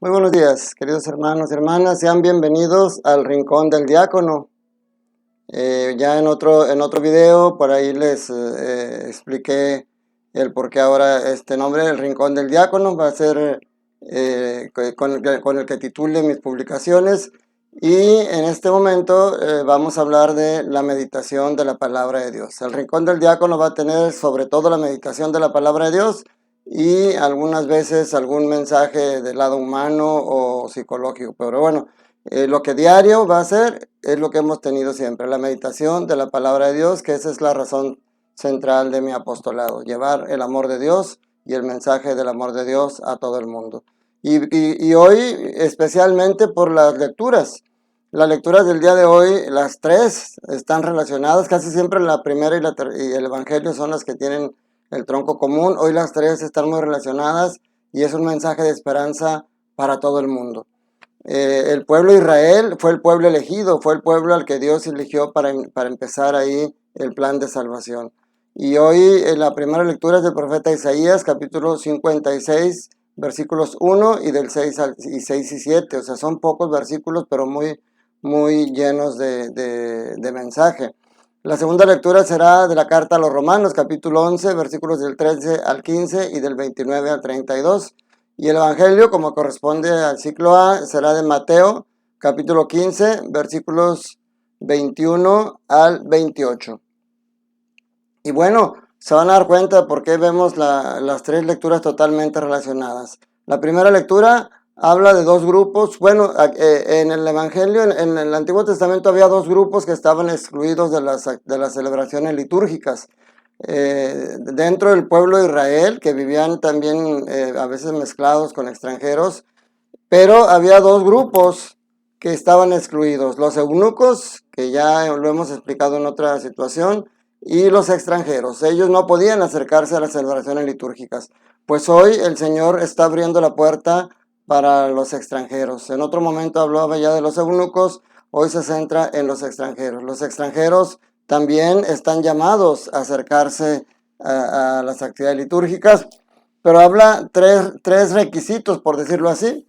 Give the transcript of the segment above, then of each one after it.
Muy buenos días, queridos hermanos y hermanas, sean bienvenidos al Rincón del Diácono. Ya en otro video por ahí les expliqué el por qué ahora este nombre, el Rincón del Diácono, va a ser con el que titule mis publicaciones. Y en este momento vamos a hablar de la meditación de la palabra de Dios. El Rincón del Diácono va a tener sobre todo la meditación de la palabra de Dios y algunas veces algún mensaje del lado humano o psicológico, pero bueno, lo que diario va a ser es lo que hemos tenido siempre, la meditación de la palabra de Dios, que esa es la razón central de mi apostolado, llevar el amor de Dios y el mensaje del amor de Dios a todo el mundo. Y hoy especialmente por las lecturas del día de hoy, las tres están relacionadas, casi siempre la primera y el Evangelio son las que tienen el tronco común. Hoy las tres están muy relacionadas y es un mensaje de esperanza para todo el mundo. El pueblo de Israel fue el pueblo elegido, fue el pueblo al que Dios eligió para empezar ahí el plan de salvación. Y hoy la primera lectura es del profeta Isaías, capítulo 56, versículos 1 y del 6 y 7. O sea, son pocos versículos, pero muy llenos de mensaje. La segunda lectura será de la carta a los Romanos, capítulo 11, versículos del 13 al 15 y del 29 al 32. Y el Evangelio, como corresponde al ciclo A, será de Mateo, capítulo 15, versículos 21 al 28. Y bueno, se van a dar cuenta de por qué vemos las tres lecturas totalmente relacionadas. La primera lectura habla de dos grupos. Bueno, en el Evangelio, en el Antiguo Testamento había dos grupos que estaban excluidos de las celebraciones litúrgicas. Dentro del pueblo de Israel, que vivían también a veces mezclados con extranjeros, pero había dos grupos que estaban excluidos: los eunucos, que ya lo hemos explicado en otra situación, y los extranjeros. Ellos no podían acercarse a las celebraciones litúrgicas. Pues hoy el Señor está abriendo la puerta para los extranjeros. En otro momento hablaba ya de los eunucos, hoy se centra en los extranjeros. Los extranjeros también están llamados a acercarse a las actividades litúrgicas, pero habla tres requisitos, por decirlo así,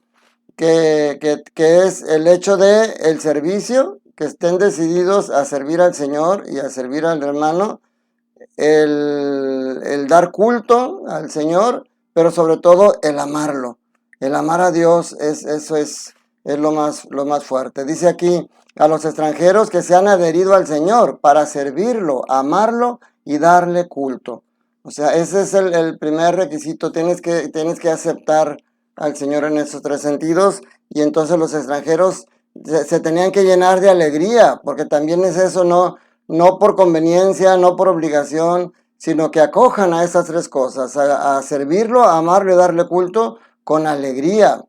que es el hecho de el servicio, que estén decididos a servir al Señor y a servir al hermano, el dar culto al Señor, pero sobre todo el amarlo. El amar a Dios, eso es lo más fuerte. Dice aquí a los extranjeros que se han adherido al Señor para servirlo, amarlo y darle culto. O sea, ese es el primer requisito. Tienes que aceptar al Señor en esos tres sentidos, y entonces los extranjeros se tenían que llenar de alegría, porque también es eso, no por conveniencia, no por obligación, sino que acojan a esas tres cosas, a servirlo, a amarlo y darle culto con alegría.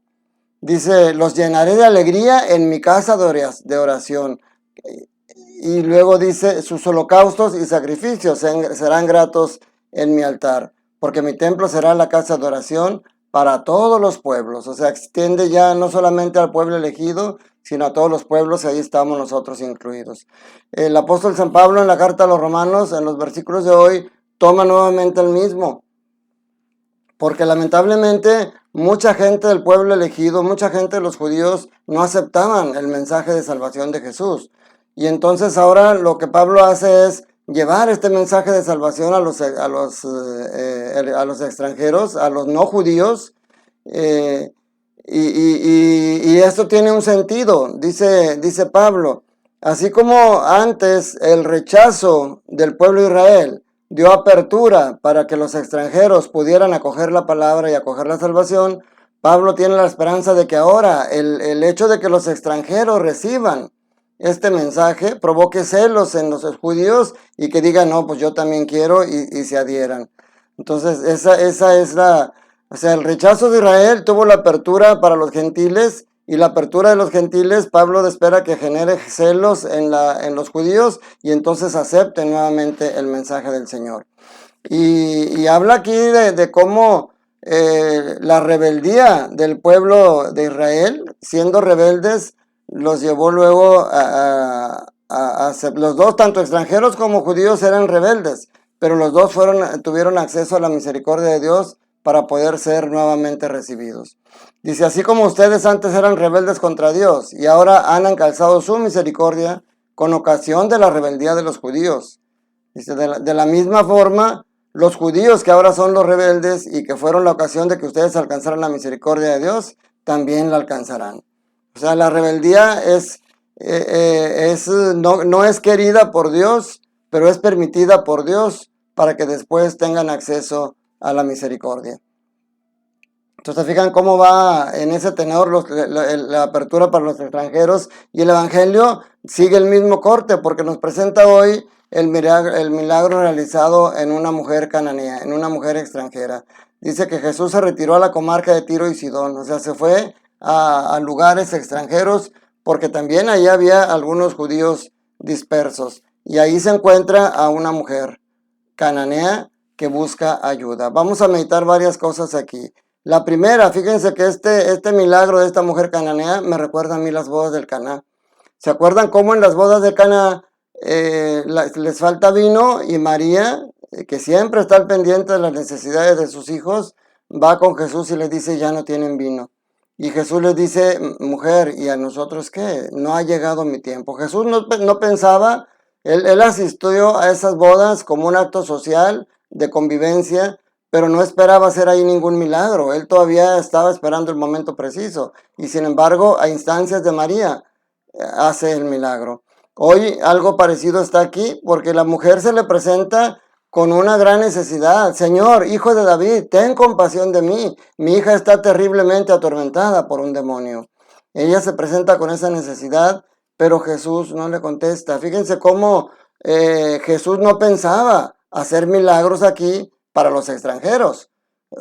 Dice, los llenaré de alegría en mi casa de oración. Y luego dice, sus holocaustos y sacrificios serán gratos en mi altar, porque mi templo será la casa de oración para todos los pueblos. O sea, extiende ya no solamente al pueblo elegido, sino a todos los pueblos, y ahí estamos nosotros incluidos. El apóstol San Pablo en la carta a los Romanos, en los versículos de hoy, toma nuevamente el mismo, porque lamentablemente mucha gente del pueblo elegido, mucha gente de los judíos no aceptaban el mensaje de salvación de Jesús. Y entonces ahora lo que Pablo hace es llevar este mensaje de salvación a los extranjeros, a los no judíos, y esto tiene un sentido. Dice Pablo, así como antes el rechazo del pueblo de Israel dio apertura para que los extranjeros pudieran acoger la palabra y acoger la salvación, Pablo tiene la esperanza de que ahora el hecho de que los extranjeros reciban este mensaje provoque celos en los judíos y que digan, no, pues yo también quiero, y se adhieran. Entonces esa es o sea, el rechazo de Israel tuvo la apertura para los gentiles, y la apertura de los gentiles, Pablo espera que genere celos en los judíos, y entonces acepten nuevamente el mensaje del Señor. Y habla aquí de cómo la rebeldía del pueblo de Israel, siendo rebeldes, los llevó luego los dos, tanto extranjeros como judíos, eran rebeldes, pero los dos tuvieron acceso a la misericordia de Dios para poder ser nuevamente recibidos. Dice, así como ustedes antes eran rebeldes contra Dios y ahora han encalzado su misericordia con ocasión de la rebeldía de los judíos. Dice, de la misma forma, los judíos que ahora son los rebeldes y que fueron la ocasión de que ustedes alcanzaran la misericordia de Dios, también la alcanzarán. O sea, la rebeldía no es querida por Dios, pero es permitida por Dios para que después tengan acceso a la misericordia. Entonces, fijan cómo va en ese tenor la apertura para los extranjeros, y el Evangelio sigue el mismo corte porque nos presenta hoy el milagro realizado en una mujer cananea, en una mujer extranjera. Dice que Jesús se retiró a la comarca de Tiro y Sidón, o sea, se fue a lugares extranjeros porque también ahí había algunos judíos dispersos, y ahí se encuentra a una mujer cananea que busca ayuda. Vamos a meditar varias cosas aquí. La primera, fíjense que este milagro de esta mujer cananea me recuerda a mí las bodas del Caná. ¿Se acuerdan cómo en las bodas de Caná les falta vino y María, que siempre está al pendiente de las necesidades de sus hijos, va con Jesús y le dice, ya no tienen vino? Y Jesús les dice, mujer, ¿y a nosotros qué? No ha llegado mi tiempo. Jesús no pensaba, él asistió a esas bodas como un acto social de convivencia, pero no esperaba hacer ahí ningún milagro. Él todavía estaba esperando el momento preciso. Y sin embargo, a instancias de María, hace el milagro. Hoy algo parecido está aquí, porque la mujer se le presenta con una gran necesidad. Señor, hijo de David, ten compasión de mí. Mi hija está terriblemente atormentada por un demonio. Ella se presenta con esa necesidad, pero Jesús no le contesta. Fíjense cómo Jesús no pensaba hacer milagros aquí para los extranjeros.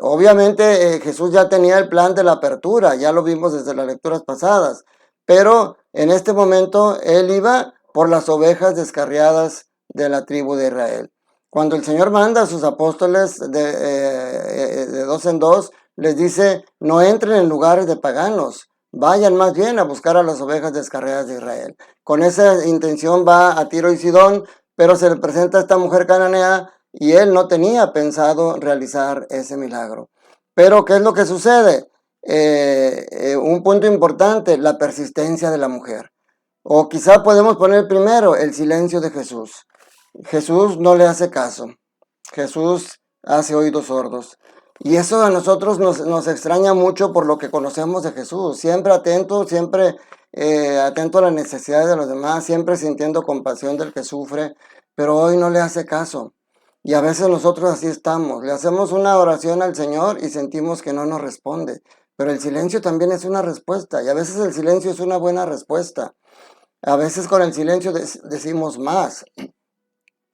Obviamente Jesús ya tenía el plan de la apertura, ya lo vimos desde las lecturas pasadas, pero en este momento él iba por las ovejas descarriadas de la tribu de Israel. Cuando el Señor manda a sus apóstoles de dos en dos, les dice, no entren en lugares de paganos, vayan más bien a buscar a las ovejas descarriadas de Israel. Con esa intención va a Tiro y Sidón, pero se le presenta a esta mujer cananea y él no tenía pensado realizar ese milagro. Pero ¿qué es lo que sucede? Un punto importante, la persistencia de la mujer. O quizá podemos poner primero el silencio de Jesús. Jesús no le hace caso. Jesús hace oídos sordos. Y eso a nosotros nos extraña mucho por lo que conocemos de Jesús. Siempre atento a las necesidades de los demás, siempre sintiendo compasión del que sufre, pero hoy no le hace caso. Y a veces nosotros así estamos. Le hacemos una oración al Señor y sentimos que no nos responde. Pero el silencio también es una respuesta. Y a veces el silencio es una buena respuesta. A veces con el silencio decimos más.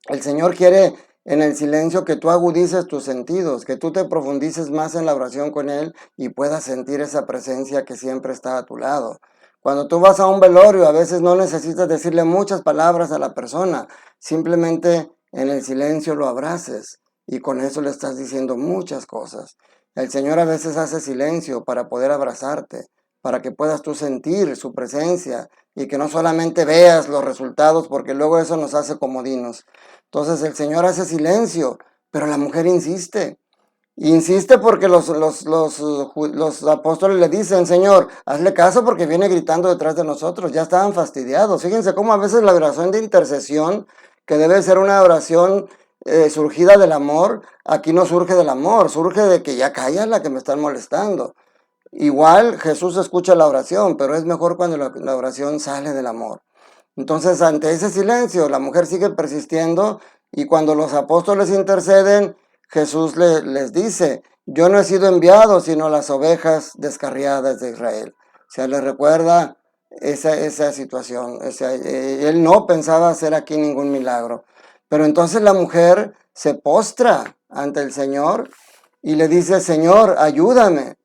El Señor quiere en el silencio que tú agudices tus sentidos, que tú te profundices más en la oración con Él y puedas sentir esa presencia que siempre está a tu lado. Cuando tú vas a un velorio, a veces no necesitas decirle muchas palabras a la persona, simplemente en el silencio lo abraces y con eso le estás diciendo muchas cosas. El Señor a veces hace silencio para poder abrazarte, para que puedas tú sentir su presencia y que no solamente veas los resultados, porque luego eso nos hace comodinos. Entonces el Señor hace silencio, pero la mujer insiste. Insiste porque los apóstoles le dicen, Señor, hazle caso porque viene gritando detrás de nosotros. Ya estaban fastidiados. Fíjense cómo a veces la oración de intercesión, que debe ser una oración surgida del amor, aquí no surge del amor, surge de que ya cállala que me están molestando. Igual Jesús escucha la oración, pero es mejor cuando la oración sale del amor. Entonces, ante ese silencio, la mujer sigue persistiendo y cuando los apóstoles interceden, Jesús les dice, yo no he sido enviado sino las ovejas descarriadas de Israel. O sea, le recuerda esa situación. O sea, él no pensaba hacer aquí ningún milagro. Pero entonces la mujer se postra ante el Señor y le dice, Señor, ayúdame.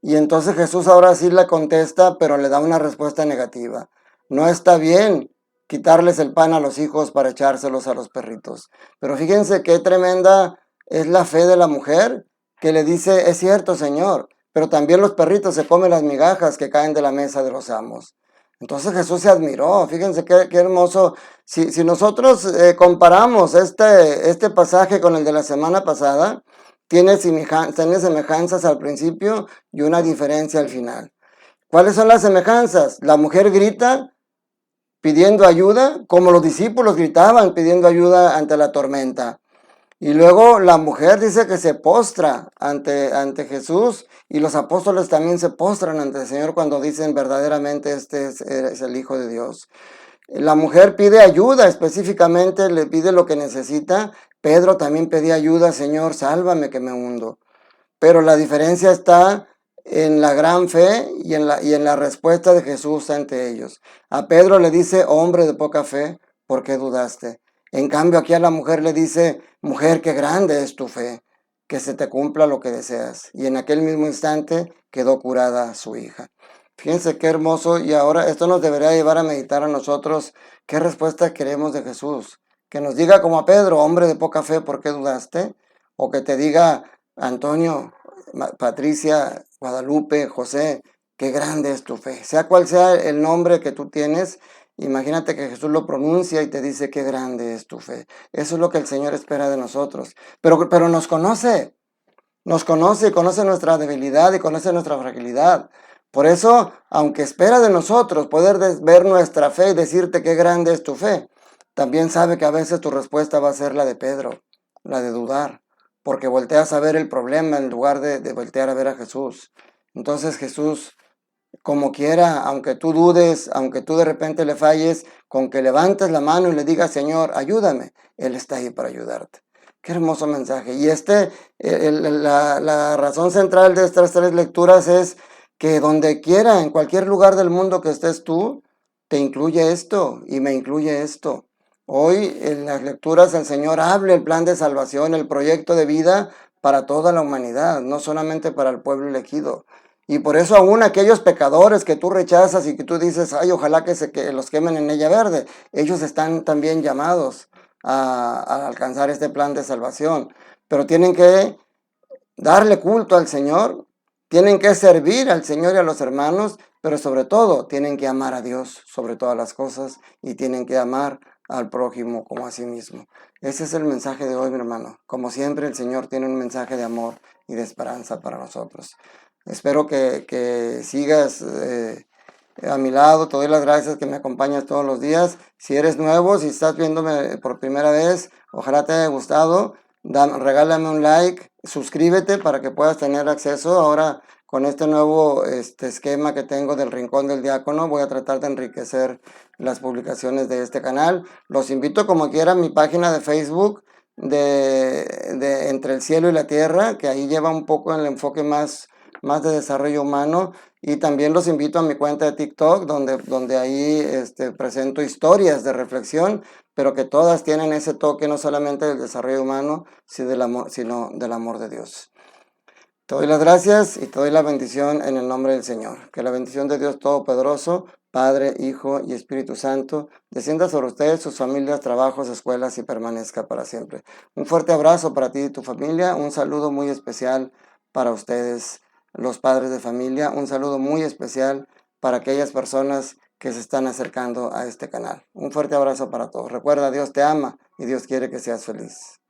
Y entonces Jesús ahora sí le contesta, pero le da una respuesta negativa. No está bien quitarles el pan a los hijos para echárselos a los perritos. Pero fíjense qué tremenda es la fe de la mujer, que le dice, es cierto, Señor, pero también los perritos se comen las migajas que caen de la mesa de los amos. Entonces Jesús se admiró, fíjense qué hermoso. Si nosotros comparamos este pasaje con el de la semana pasada, tiene semejanzas al principio y una diferencia al final. ¿Cuáles son las semejanzas? La mujer grita pidiendo ayuda, como los discípulos gritaban pidiendo ayuda ante la tormenta. Y luego la mujer dice que se postra ante Jesús, y los apóstoles también se postran ante el Señor cuando dicen verdaderamente este es el Hijo de Dios. La mujer pide ayuda, específicamente le pide lo que necesita. Pedro también pedía ayuda: Señor, sálvame que me hundo. Pero la diferencia está en la gran fe y en la respuesta de Jesús ante ellos. A Pedro le dice: hombre de poca fe, ¿por qué dudaste? En cambio, aquí a la mujer le dice: mujer, qué grande es tu fe, que se te cumpla lo que deseas. Y en aquel mismo instante quedó curada su hija. Fíjense qué hermoso. Y ahora esto nos debería llevar a meditar a nosotros qué respuesta queremos de Jesús. Que nos diga como a Pedro: hombre de poca fe, ¿por qué dudaste? O que te diga: Antonio, Patricia, Guadalupe, José, qué grande es tu fe. Sea cual sea el nombre que tú tienes, imagínate que Jesús lo pronuncia y te dice: qué grande es tu fe. Eso es lo que el Señor espera de nosotros. Pero nos conoce y conoce nuestra debilidad y conoce nuestra fragilidad. Por eso, aunque espera de nosotros poder ver nuestra fe y decirte qué grande es tu fe, también sabe que a veces tu respuesta va a ser la de Pedro, la de dudar, porque volteas a ver el problema en lugar de voltear a ver a Jesús. Entonces Jesús, como quiera, aunque tú dudes, aunque tú de repente le falles, con que levantes la mano y le digas: Señor, ayúdame, Él está ahí para ayudarte. Qué hermoso mensaje. Y la razón central de estas tres lecturas es que donde quiera, en cualquier lugar del mundo que estés tú, te incluye esto y me incluye esto. Hoy en las lecturas el Señor habla el plan de salvación, el proyecto de vida para toda la humanidad, no solamente para el pueblo elegido. Y por eso aún aquellos pecadores que tú rechazas y que tú dices: ay, ojalá que los quemen en ella verde, ellos están también llamados a alcanzar este plan de salvación. Pero tienen que darle culto al Señor, tienen que servir al Señor y a los hermanos, pero sobre todo tienen que amar a Dios sobre todas las cosas y tienen que amar al prójimo como a sí mismo. Ese es el mensaje de hoy, mi hermano. Como siempre, el Señor tiene un mensaje de amor y de esperanza para nosotros. Espero que sigas a mi lado. Te doy las gracias que me acompañas todos los días. Si eres nuevo, si estás viéndome por primera vez, ojalá te haya gustado. Regálame un like, suscríbete para que puedas tener acceso. Ahora, con este nuevo esquema que tengo del Rincón del Diácono, voy a tratar de enriquecer las publicaciones de este canal. Los invito como quiera a mi página de Facebook de Entre el Cielo y la Tierra, que ahí lleva un poco el enfoque más de desarrollo humano. Y también los invito a mi cuenta de TikTok, donde ahí presento historias de reflexión, pero que todas tienen ese toque no solamente del desarrollo humano, sino del amor de Dios. Te doy las gracias y te doy la bendición en el nombre del Señor. Que la bendición de Dios Todopoderoso, Padre, Hijo y Espíritu Santo, descienda sobre ustedes, sus familias, trabajos, escuelas y permanezca para siempre. Un fuerte abrazo para ti y tu familia. Un saludo muy especial para ustedes, los padres de familia. Un saludo muy especial para aquellas personas que se están acercando a este canal. Un fuerte abrazo para todos. Recuerda, Dios te ama y Dios quiere que seas feliz.